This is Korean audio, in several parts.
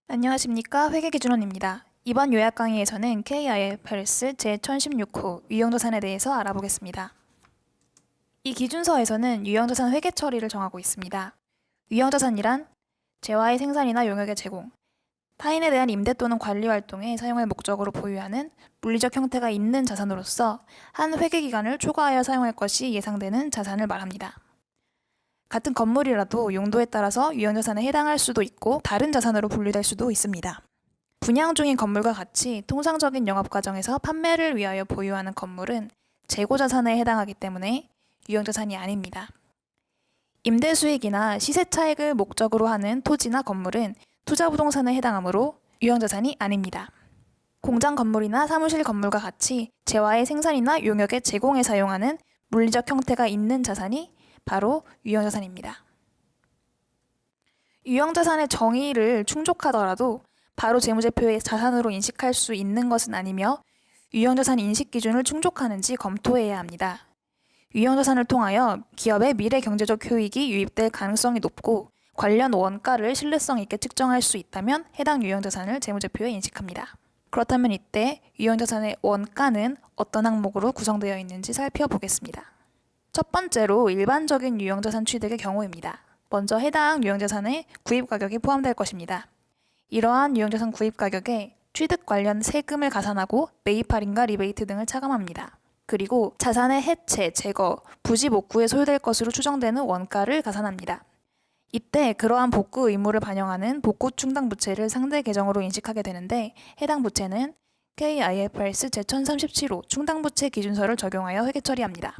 안녕하십니까. 회계기준원입니다. 이번 요약 강의에서는 KIFRS 제1016호 유형자산에 대해서 알아보겠습니다. 이 기준서에서는 유형자산 회계 처리를 정하고 있습니다. 유형자산이란 재화의 생산이나 용역의 제공, 타인에 대한 임대 또는 관리 활동에 사용할 목적으로 보유하는 물리적 형태가 있는 자산으로서 한 회계기간을 초과하여 사용할 것이 예상되는 자산을 말합니다. 같은 건물이라도 용도에 따라서 유형자산에 해당할 수도 있고 다른 자산으로 분류될 수도 있습니다. 분양 중인 건물과 같이 통상적인 영업 과정에서 판매를 위하여 보유하는 건물은 재고자산에 해당하기 때문에 유형자산이 아닙니다. 임대수익이나 시세차익을 목적으로 하는 토지나 건물은 투자부동산에 해당하므로 유형자산이 아닙니다. 공장 건물이나 사무실 건물과 같이 재화의 생산이나 용역의 제공에 사용하는 물리적 형태가 있는 자산이 바로 유형자산입니다. 유형자산의 정의를 충족하더라도 바로 재무제표의 자산으로 인식할 수 있는 것은 아니며 유형자산 인식 기준을 충족하는지 검토해야 합니다. 유형자산을 통하여 기업의 미래 경제적 효익이 유입될 가능성이 높고 관련 원가를 신뢰성 있게 측정할 수 있다면 해당 유형자산을 재무제표에 인식합니다. 그렇다면 이때 유형자산의 원가는 어떤 항목으로 구성되어 있는지 살펴보겠습니다. 첫 번째로 일반적인 유형자산 취득의 경우입니다. 먼저 해당 유형자산의 구입가격이 포함될 것입니다. 이러한 유형자산 구입가격에 취득 관련 세금을 가산하고 매입 할인과 리베이트 등을 차감합니다. 그리고 자산의 해체, 제거, 부지 복구에 소요될 것으로 추정되는 원가를 가산합니다. 이때 그러한 복구 의무를 반영하는 복구 충당 부채를 상대 계정으로 인식하게 되는데 해당 부채는 KIFRS 제1037호 충당부채 기준서를 적용하여 회계 처리합니다.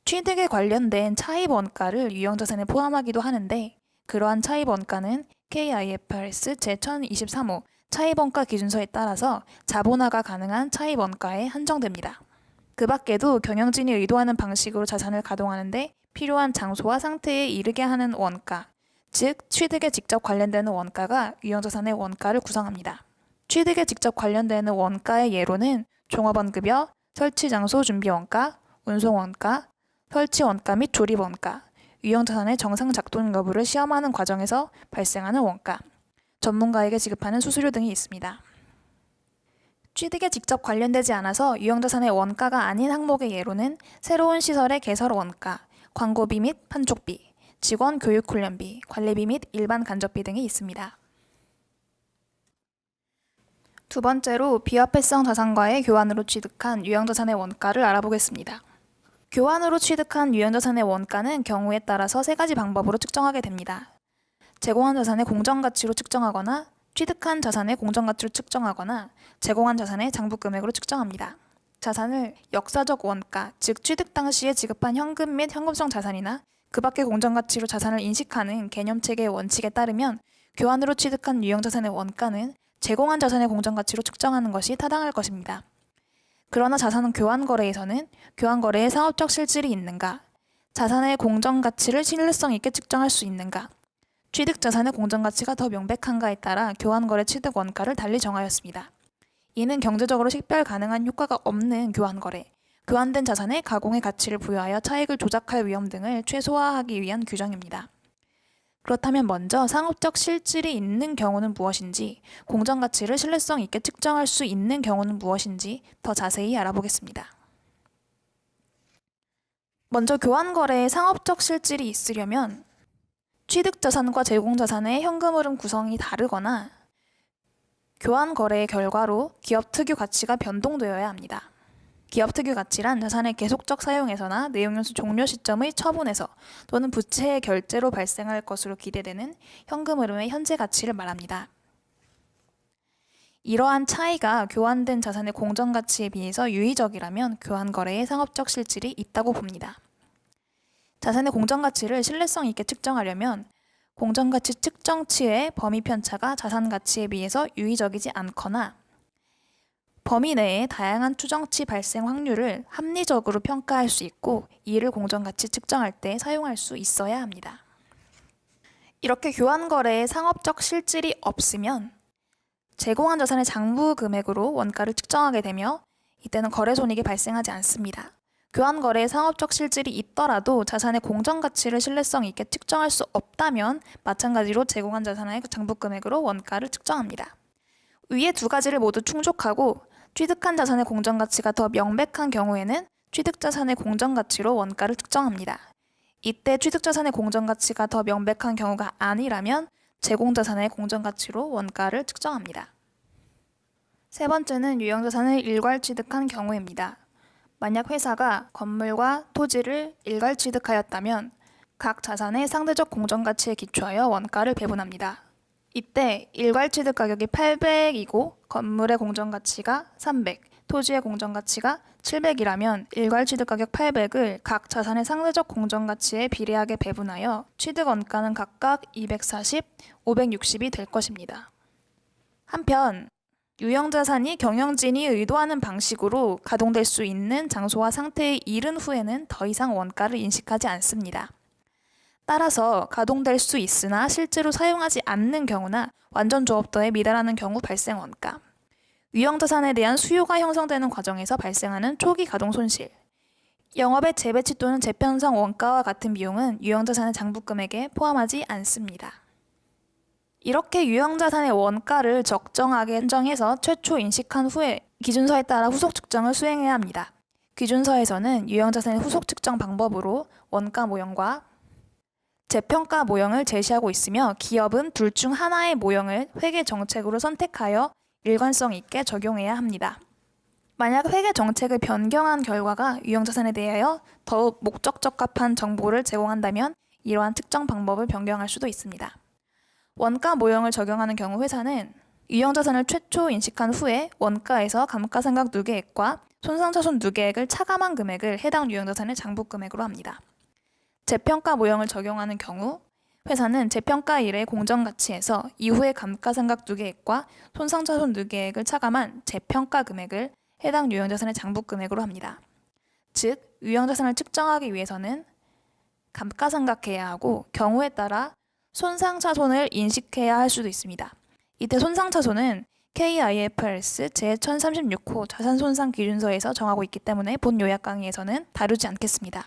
취득에 관련된 차입 원가를 유형자산에 포함하기도 하는데 그러한 차입 원가는 KIFRS 제1023호 차입원가 기준서에 따라서 자본화가 가능한 차입 원가에 한정됩니다. 그 밖에도 경영진이 의도하는 방식으로 자산을 가동하는데 필요한 장소와 상태에 이르게 하는 원가, 즉 취득에 직접 관련되는 원가가 유형자산의 원가를 구성합니다. 취득에 직접 관련되는 원가의 예로는 종업원급여, 설치장소 준비원가, 운송원가, 설치원가 및 조립원가, 유형자산의 정상 작동 여부를 시험하는 과정에서 발생하는 원가, 전문가에게 지급하는 수수료 등이 있습니다. 취득에 직접 관련되지 않아서 유형자산의 원가가 아닌 항목의 예로는 새로운 시설의 개설 원가, 광고비 및 판촉비, 직원 교육 훈련비, 관리비 및 일반 간접비 등이 있습니다. 두 번째로 비화폐성 자산과의 교환으로 취득한 유형자산의 원가를 알아보겠습니다. 교환으로 취득한 유형자산의 원가는 경우에 따라서 세 가지 방법으로 측정하게 됩니다. 제공한 자산의 공정가치로 측정하거나 취득한 자산의 공정가치로 측정하거나 제공한 자산의 장부금액으로 측정합니다. 자산을 역사적 원가, 즉 취득 당시에 지급한 현금 및 현금성 자산이나 그 밖의 공정가치로 자산을 인식하는 개념체계의 원칙에 따르면 교환으로 취득한 유형자산의 원가는 제공한 자산의 공정가치로 측정하는 것이 타당할 것입니다. 그러나 자산 교환 거래에서는 교환 거래에 상업적 실질이 있는가, 자산의 공정가치를 신뢰성 있게 측정할 수 있는가, 취득 자산의 공정가치가 더 명백한가에 따라 교환 거래 취득 원가를 달리 정하였습니다. 이는 경제적으로 식별 가능한 효과가 없는 교환 거래, 교환된 자산의 가공의 가치를 부여하여 차익을 조작할 위험 등을 최소화하기 위한 규정입니다. 그렇다면 먼저 상업적 실질이 있는 경우는 무엇인지, 공정가치를 신뢰성 있게 측정할 수 있는 경우는 무엇인지 더 자세히 알아보겠습니다. 먼저 교환거래에 상업적 실질이 있으려면 취득자산과 제공자산의 현금 흐름 구성이 다르거나 교환거래의 결과로 기업 특유 가치가 변동되어야 합니다. 기업 특유 가치란 자산의 계속적 사용에서나 내용연수 종료 시점의 처분에서 또는 부채의 결제로 발생할 것으로 기대되는 현금 흐름의 현재 가치를 말합니다. 이러한 차이가 교환된 자산의 공정가치에 비해서 유의적이라면 교환거래에 상업적 실질이 있다고 봅니다. 자산의 공정가치를 신뢰성 있게 측정하려면 공정가치 측정치의 범위 편차가 자산가치에 비해서 유의적이지 않거나 범위 내에 다양한 추정치 발생 확률을 합리적으로 평가할 수 있고 이를 공정가치 측정할 때 사용할 수 있어야 합니다. 이렇게 교환거래에 상업적 실질이 없으면 제공한 자산의 장부 금액으로 원가를 측정하게 되며 이때는 거래손익이 발생하지 않습니다. 교환거래에 상업적 실질이 있더라도 자산의 공정가치를 신뢰성 있게 측정할 수 없다면 마찬가지로 제공한 자산의 장부금액으로 원가를 측정합니다. 위의 두 가지를 모두 충족하고 취득한 자산의 공정가치가 더 명백한 경우에는 취득자산의 공정가치로 원가를 측정합니다. 이때 취득자산의 공정가치가 더 명백한 경우가 아니라면 제공자산의 공정가치로 원가를 측정합니다. 세 번째는 유형자산을 일괄 취득한 경우입니다. 만약 회사가 건물과 토지를 일괄 취득하였다면 각 자산의 상대적 공정가치에 기초하여 원가를 배분합니다. 이때 일괄 취득 가격이 800이고 건물의 공정가치가 300, 토지의 공정가치가 700이라면 일괄 취득 가격 800을 각 자산의 상대적 공정가치에 비례하게 배분하여 취득 원가는 각각 240, 560이 될 것입니다. 한편 유형자산이 경영진이 의도하는 방식으로 가동될 수 있는 장소와 상태에 이른 후에는 더 이상 원가를 인식하지 않습니다. 따라서 가동될 수 있으나 실제로 사용하지 않는 경우나 완전 조업도에 미달하는 경우 발생 원가, 유형자산에 대한 수요가 형성되는 과정에서 발생하는 초기 가동 손실, 영업의 재배치 또는 재편성 원가와 같은 비용은 유형자산의 장부금액에 포함하지 않습니다. 이렇게 유형자산의 원가를 적정하게 한정해서 최초 인식한 후에 기준서에 따라 후속 측정을 수행해야 합니다. 기준서에서는 유형자산의 후속 측정 방법으로 원가 모형과 재평가 모형을 제시하고 있으며 기업은 둘 중 하나의 모형을 회계 정책으로 선택하여 일관성 있게 적용해야 합니다. 만약 회계 정책을 변경한 결과가 유형자산에 대하여 더욱 목적 적합한 정보를 제공한다면 이러한 측정 방법을 변경할 수도 있습니다. 원가 모형을 적용하는 경우 회사는 유형자산을 최초 인식한 후에 원가에서 감가상각 누계액과 손상차손 누계액을 차감한 금액을 해당 유형자산의 장부금액으로 합니다. 재평가 모형을 적용하는 경우 회사는 재평가 일의 공정가치에서 이후의 감가상각 누계액과 손상차손 누계액을 차감한 재평가 금액을 해당 유형자산의 장부금액으로 합니다. 즉, 유형자산을 측정하기 위해서는 감가상각해야 하고 경우에 따라 손상차손을 인식해야 할 수도 있습니다. 이때 손상차손은 KIFRS 제1036호 자산손상기준서에서 정하고 있기 때문에 본 요약 강의에서는 다루지 않겠습니다.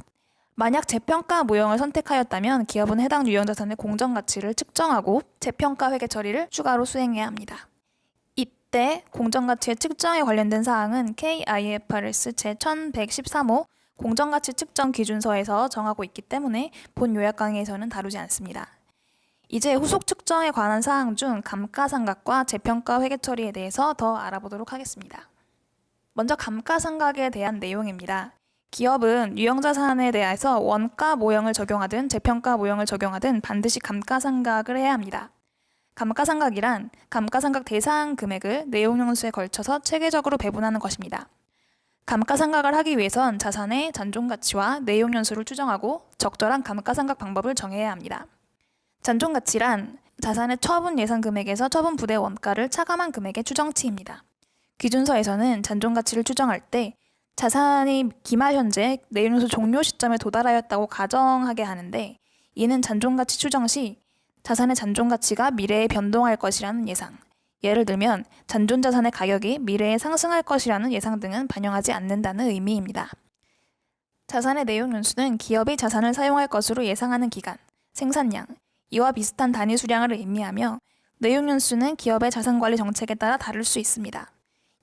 만약 재평가 모형을 선택하였다면 기업은 해당 유형자산의 공정가치를 측정하고 재평가 회계 처리를 추가로 수행해야 합니다. 이때 공정가치의 측정에 관련된 사항은 KIFRS 제1113호 공정가치 측정 기준서에서 정하고 있기 때문에 본 요약 강의에서는 다루지 않습니다. 이제 후속 측정에 관한 사항 중 감가상각과 재평가 회계 처리에 대해서 더 알아보도록 하겠습니다. 먼저 감가상각에 대한 내용입니다. 기업은 유형자산에 대해서 원가 모형을 적용하든 재평가 모형을 적용하든 반드시 감가상각을 해야 합니다. 감가상각이란 감가상각 대상 금액을 내용연수에 걸쳐서 체계적으로 배분하는 것입니다. 감가상각을 하기 위해선 자산의 잔존가치와 내용연수를 추정하고 적절한 감가상각 방법을 정해야 합니다. 잔존가치란 자산의 처분 예상 금액에서 처분 부대 원가를 차감한 금액의 추정치입니다. 기준서에서는 잔존가치를 추정할 때 자산이 기말 현재 내용연수 종료 시점에 도달하였다고 가정하게 하는데 이는 잔존가치 추정 시 자산의 잔존가치가 미래에 변동할 것이라는 예상, 예를 들면 잔존자산의 가격이 미래에 상승할 것이라는 예상 등은 반영하지 않는다는 의미입니다. 자산의 내용연수는 기업이 자산을 사용할 것으로 예상하는 기간, 생산량, 이와 비슷한 단위 수량을 의미하며 내용연수는 기업의 자산관리 정책에 따라 다를 수 있습니다.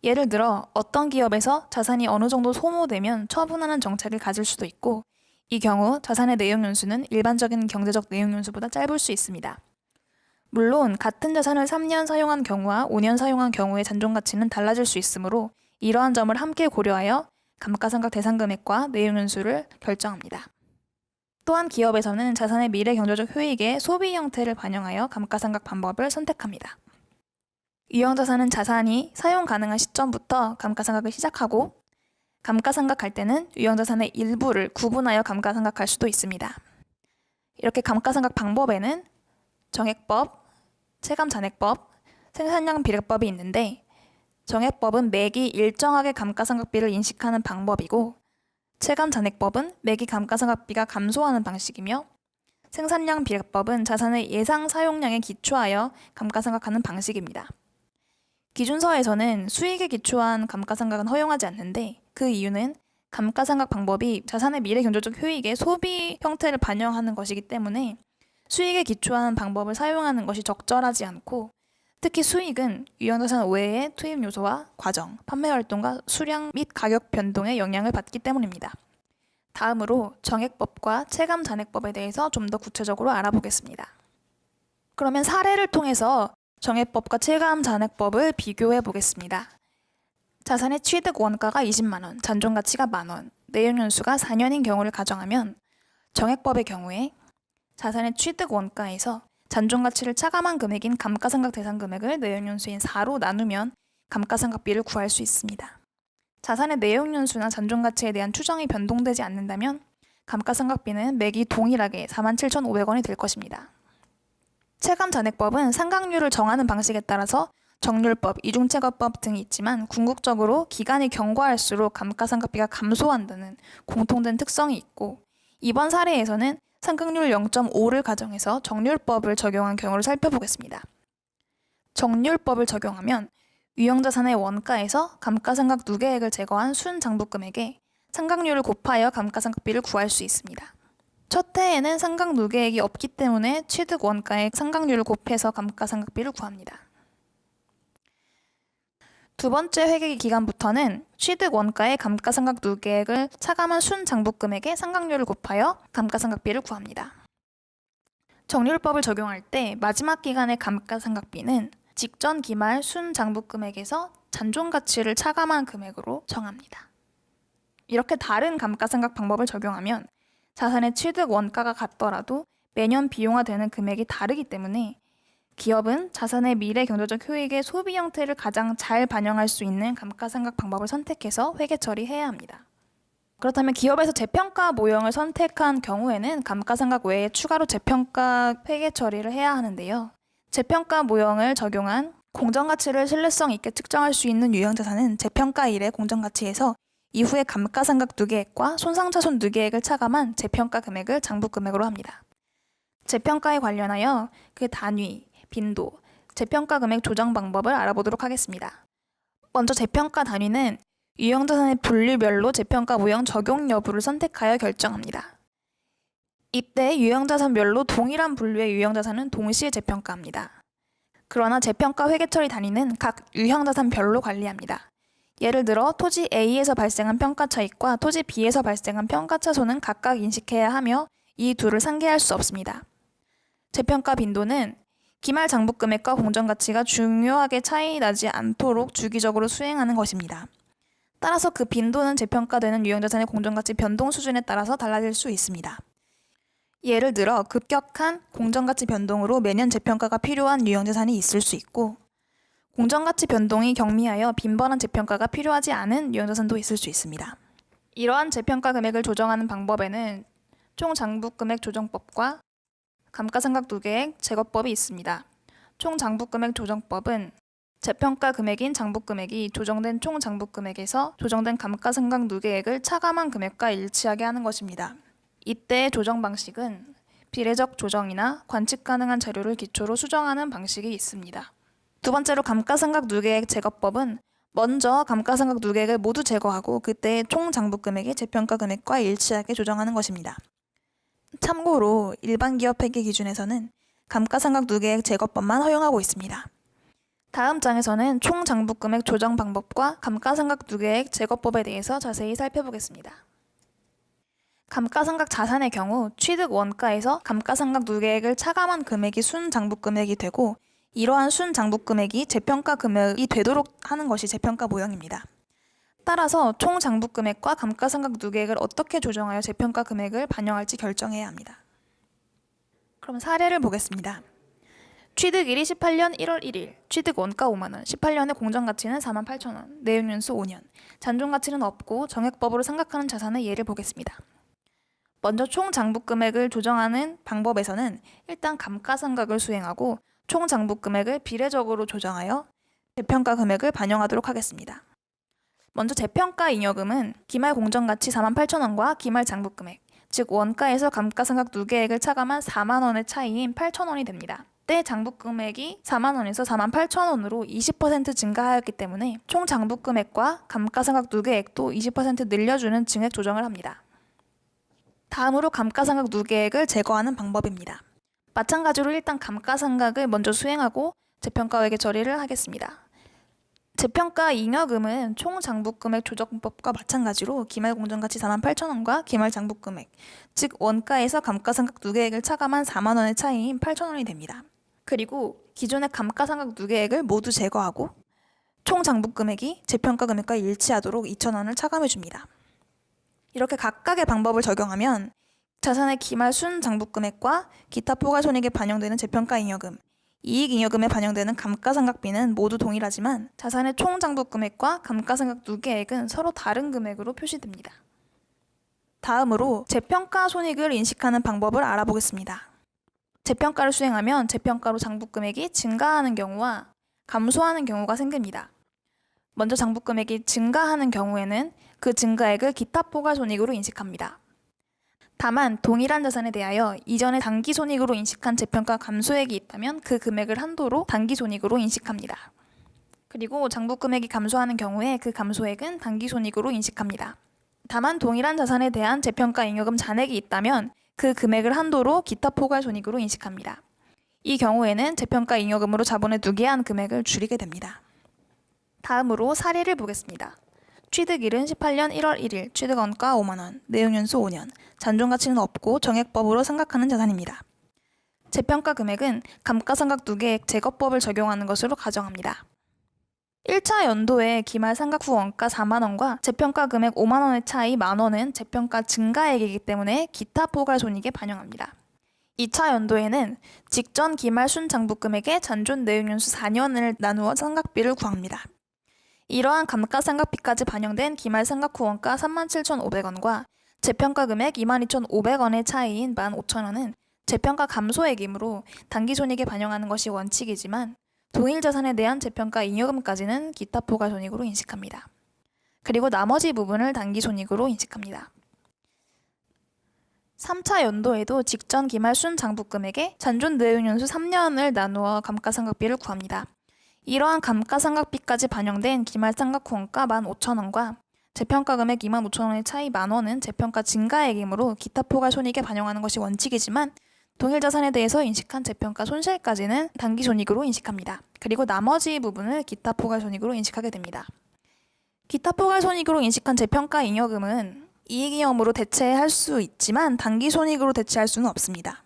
예를 들어 어떤 기업에서 자산이 어느 정도 소모되면 처분하는 정책을 가질 수도 있고 이 경우 자산의 내용연수는 일반적인 경제적 내용연수보다 짧을 수 있습니다. 물론 같은 자산을 3년 사용한 경우와 5년 사용한 경우의 잔존가치는 달라질 수 있으므로 이러한 점을 함께 고려하여 감가상각 대상 금액과 내용연수를 결정합니다. 또한 기업에서는 자산의 미래 경제적 효익의 소비 형태를 반영하여 감가상각 방법을 선택합니다. 유형자산은 자산이 사용 가능한 시점부터 감가상각을 시작하고 감가상각할 때는 유형자산의 일부를 구분하여 감가상각할 수도 있습니다. 이렇게 감가상각 방법에는 정액법, 체감잔액법, 생산량 비례법이 있는데 정액법은 매기 일정하게 감가상각비를 인식하는 방법이고 체감잔액법은 매기 감가상각비가 감소하는 방식이며 생산량 비례법은 자산의 예상 사용량에 기초하여 감가상각하는 방식입니다. 기준서에서는 수익에 기초한 감가상각은 허용하지 않는데 그 이유는 감가상각 방법이 자산의 미래 경제적 효익의 소비 형태를 반영하는 것이기 때문에 수익에 기초한 방법을 사용하는 것이 적절하지 않고, 특히 수익은 유형자산 외의 투입 요소와 과정, 판매 활동과 수량 및 가격 변동에 영향을 받기 때문입니다. 다음으로 정액법과 체감잔액법에 대해서 좀 더 구체적으로 알아보겠습니다. 그러면 사례를 통해서 정액법과 체감잔액법을 비교해 보겠습니다. 자산의 취득 원가가 20만 원, 잔존가치가 만 원, 내용연수가 4년인 경우를 가정하면 정액법의 경우에 자산의 취득 원가에서 잔존가치를 차감한 금액인 감가상각 대상 금액을 내용연수인 4로 나누면 감가상각비를 구할 수 있습니다. 자산의 내용연수나 잔존가치에 대한 추정이 변동되지 않는다면 감가상각비는 매기 동일하게 47,500원이 될 것입니다. 체감잔액법은 상각률을 정하는 방식에 따라서 정률법, 이중체거법 등이 있지만 궁극적으로 기간이 경과할수록 감가상각비가 감소한다는 공통된 특성이 있고, 이번 사례에서는 상각률 0.5를 가정해서 정률법을 적용한 경우를 살펴보겠습니다. 정률법을 적용하면 유형자산의 원가에서 감가상각 누계액을 제거한 순장부금액에 상각률을 곱하여 감가상각비를 구할 수 있습니다. 첫 해에는 상각 누계액이 없기 때문에 취득 원가의 상각률을 곱해서 감가상각비를 구합니다. 두 번째 회계 기간부터는 취득 원가의 감가상각 누계액을 차감한 순장부금액에 상각률을 곱하여 감가상각비를 구합니다. 정률법을 적용할 때 마지막 기간의 감가상각비는 직전 기말 순장부금액에서 잔존가치를 차감한 금액으로 정합니다. 이렇게 다른 감가상각 방법을 적용하면 자산의 취득 원가가 같더라도 매년 비용화되는 금액이 다르기 때문에 기업은 자산의 미래 경제적 효익의 소비 형태를 가장 잘 반영할 수 있는 감가상각 방법을 선택해서 회계 처리해야 합니다. 그렇다면 기업에서 재평가 모형을 선택한 경우에는 감가상각 외에 추가로 재평가 회계 처리를 해야 하는데요. 재평가 모형을 적용한 공정가치를 신뢰성 있게 측정할 수 있는 유형자산은 재평가 일의 공정가치에서 이후에 감가상각 누계액과 손상차손 누계액을 차감한 재평가 금액을 장부금액으로 합니다. 재평가에 관련하여 그 단위, 빈도, 재평가 금액 조정 방법을 알아보도록 하겠습니다. 먼저 재평가 단위는 유형자산의 분류별로 재평가 모형 적용 여부를 선택하여 결정합니다. 이때 유형자산별로 동일한 분류의 유형자산은 동시에 재평가합니다. 그러나 재평가 회계처리 단위는 각 유형자산별로 관리합니다. 예를 들어 토지 A에서 발생한 평가차익과 토지 B에서 발생한 평가차손은 각각 인식해야 하며 이 둘을 상계할 수 없습니다. 재평가 빈도는 기말 장부금액과 공정가치가 중요하게 차이 나지 않도록 주기적으로 수행하는 것입니다. 따라서 그 빈도는 재평가되는 유형자산의 공정가치 변동 수준에 따라서 달라질 수 있습니다. 예를 들어 급격한 공정가치 변동으로 매년 재평가가 필요한 유형자산이 있을 수 있고, 공정가치 변동이 경미하여 빈번한 재평가가 필요하지 않은 유형자산도 있을 수 있습니다. 이러한 재평가 금액을 조정하는 방법에는 총장부금액 조정법과 감가상각 누계액 제거법이 있습니다. 총장부금액 조정법은 재평가 금액인 장부금액이 조정된 총장부금액에서 조정된 감가상각 누계액을 차감한 금액과 일치하게 하는 것입니다. 이때 조정 방식은 비례적 조정이나 관측 가능한 자료를 기초로 수정하는 방식이 있습니다. 두 번째로 감가상각 누계액 제거법은 먼저 감가상각 누계액을 모두 제거하고 그때의 총장부금액이 재평가 금액과 일치하게 조정하는 것입니다. 참고로 일반 기업 회계 기준에서는 감가상각 누계액 제거법만 허용하고 있습니다. 다음 장에서는 총장부금액 조정 방법과 감가상각 누계액 제거법에 대해서 자세히 살펴보겠습니다. 감가상각 자산의 경우 취득 원가에서 감가상각 누계액을 차감한 금액이 순장부금액이 되고, 이러한 순장부금액이 재평가 금액이 되도록 하는 것이 재평가 모형입니다. 따라서 총장부금액과 감가상각 누계액을 어떻게 조정하여 재평가 금액을 반영할지 결정해야 합니다. 그럼 사례를 보겠습니다. 취득일이 18년 1월 1일, 취득 원가 5만원, 18년의 공정가치는 48,000원, 내용연수 5년, 잔존가치는 없고 정액법으로 생각하는 자산의 예를 보겠습니다. 먼저 총장부금액을 조정하는 방법에서는 일단 감가상각을 수행하고 총장부금액을 비례적으로 조정하여 재평가 금액을 반영하도록 하겠습니다. 먼저 재평가 잉여금은 기말 공정가치 48,000원과 기말 장부금액, 즉 원가에서 감가상각 누계액을 차감한 4만원의 차이인 8,000원이 됩니다. 이때 장부금액이 4만 원에서 4만 8천 원으로 20% 증가하였기 때문에 총 장부금액과 감가상각 누계액도 20% 늘려주는 증액 조정을 합니다. 다음으로 감가상각 누계액을 제거하는 방법입니다. 마찬가지로 일단 감가상각을 먼저 수행하고 재평가액의 처리를 하겠습니다. 재평가 잉여금은 총 장부금액 조정법과 마찬가지로 기말공정가치 4만 8천 원과 기말장부금액, 즉 원가에서 감가상각 누계액을 차감한 4만 원의 차이인 8천 원이 됩니다. 그리고 기존의 감가상각 누계액을 모두 제거하고 총 장부금액이 재평가 금액과 일치하도록 2천 원을 차감해줍니다. 이렇게 각각의 방법을 적용하면 자산의 기말 순장부금액과 기타 포괄손익에 반영되는 재평가 잉여금, 이익잉여금에 반영되는 감가상각비는 모두 동일하지만 자산의 총장부금액과 감가상각 누계액은 서로 다른 금액으로 표시됩니다. 다음으로 재평가 손익을 인식하는 방법을 알아보겠습니다. 재평가를 수행하면 재평가로 장부금액이 증가하는 경우와 감소하는 경우가 생깁니다. 먼저 장부금액이 증가하는 경우에는 그 증가액을 기타 포괄손익으로 인식합니다. 다만 동일한 자산에 대하여 이전에 당기손익으로 인식한 재평가 감소액이 있다면 그 금액을 한도로 당기손익으로 인식합니다. 그리고 장부금액이 감소하는 경우에 그 감소액은 당기손익으로 인식합니다. 다만 동일한 자산에 대한 재평가 잉여금 잔액이 있다면 그 금액을 한도로 기타 포괄손익으로 인식합니다. 이 경우에는 재평가 잉여금으로 자본에 누계한 금액을 줄이게 됩니다. 다음으로 사례를 보겠습니다. 취득일은 18년 1월 1일, 취득원가 5만원, 내용연수 5년, 잔존가치는 없고 정액법으로 생각하는 자산입니다. 재평가 금액은 감가상각 누계액 제거법을 적용하는 것으로 가정합니다. 1차 연도에 기말상각 후 원가 4만원과 재평가 금액 5만원의 차이 만원은 재평가 증가액이기 때문에 기타 포괄손익에 반영합니다. 2차 연도에는 직전 기말 순장부금액의 잔존 내용연수 4년을 나누어 상각비를 구합니다. 이러한 감가상각비까지 반영된 기말상각 후 원가 37,500원과 재평가 금액 22,500원의 차이인 15,000원은 재평가 감소액이므로 당기손익에 반영하는 것이 원칙이지만 동일 자산에 대한 재평가 잉여금까지는 기타 포괄손익으로 인식합니다. 그리고 나머지 부분을 당기손익으로 인식합니다. 3차 연도에도 직전 기말 순장부금액의 잔존 내용연수 3년을 나누어 감가상각비를 구합니다. 이러한 감가상각비까지 반영된 기말상각 후 원가 15,000원과 재평가 금액 25,000원의 차이 만원은 재평가 증가액이므로 기타 포괄손익에 반영하는 것이 원칙이지만 동일 자산에 대해서 인식한 재평가 손실까지는 당기손익으로 인식합니다. 그리고 나머지 부분을 기타 포괄손익으로 인식하게 됩니다. 기타 포괄손익으로 인식한 재평가 잉여금은 이익잉여금으로 대체할 수 있지만 당기손익으로 대체할 수는 없습니다.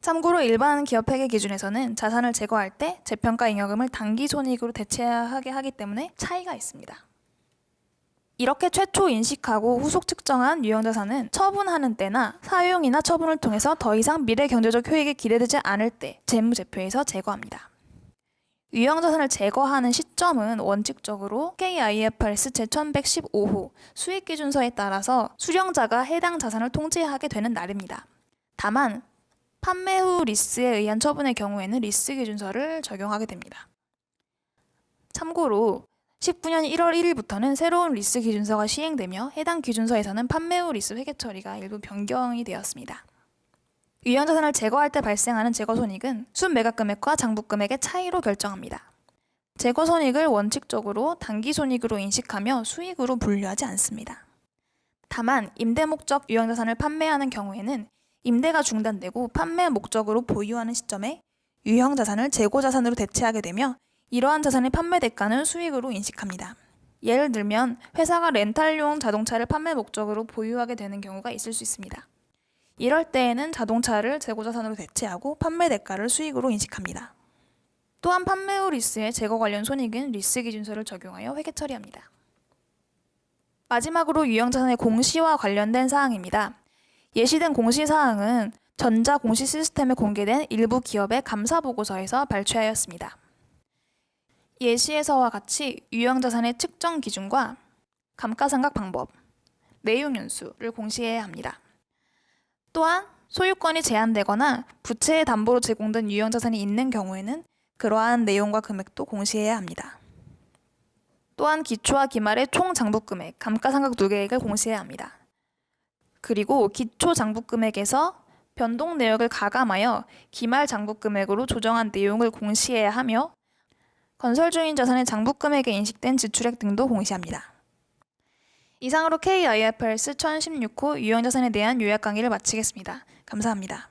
참고로 일반 기업회계 기준에서는 자산을 제거할 때 재평가 잉여금을 당기손익으로 대체하게 하기 때문에 차이가 있습니다. 이렇게 최초 인식하고 후속 측정한 유형자산은 처분하는 때나 사용이나 처분을 통해서 더 이상 미래 경제적 효익이 기대되지 않을 때 재무제표에서 제거합니다. 유형자산을 제거하는 시점은 원칙적으로 KIFRS 제1115호 수익기준서에 따라서 수령자가 해당 자산을 통제하게 되는 날입니다. 다만 판매 후 리스에 의한 처분의 경우에는 리스 기준서를 적용하게 됩니다. 참고로 19년 1월 1일부터는 새로운 리스 기준서가 시행되며 해당 기준서에서는 판매 후 리스 회계 처리가 일부 변경이 되었습니다. 유형자산을 제거할 때 발생하는 제거손익은 순매각금액과 장부금액의 차이로 결정합니다. 제거손익을 원칙적으로 당기손익으로 인식하며 수익으로 분류하지 않습니다. 다만 임대 목적 유형자산을 판매하는 경우에는 임대가 중단되고 판매 목적으로 보유하는 시점에 유형자산을 재고자산으로 대체하게 되며 이러한 자산의 판매 대가는 수익으로 인식합니다. 예를 들면 회사가 렌탈용 자동차를 판매 목적으로 보유하게 되는 경우가 있을 수 있습니다. 이럴 때에는 자동차를 재고자산으로 대체하고 판매 대가를 수익으로 인식합니다. 또한 판매 후 리스의 제거 관련 손익은 리스 기준서를 적용하여 회계 처리합니다. 마지막으로 유형자산의 공시와 관련된 사항입니다. 예시된 공시사항은 전자공시 시스템에 공개된 일부 기업의 감사보고서에서 발췌하였습니다. 예시에서와 같이 유형자산의 측정 기준과 감가상각 방법, 내용연수를 공시해야 합니다. 또한 소유권이 제한되거나 부채의 담보로 제공된 유형자산이 있는 경우에는 그러한 내용과 금액도 공시해야 합니다. 또한 기초와 기말의 총 장부금액, 감가상각 누계액을 공시해야 합니다. 그리고 기초 장부금액에서 변동 내역을 가감하여 기말 장부 금액으로 조정한 내용을 공시해야 하며 건설 중인 자산의 장부 금액에 인식된 지출액 등도 공시합니다. 이상으로 KIFRS 1016호 유형자산에 대한 요약 강의를 마치겠습니다. 감사합니다.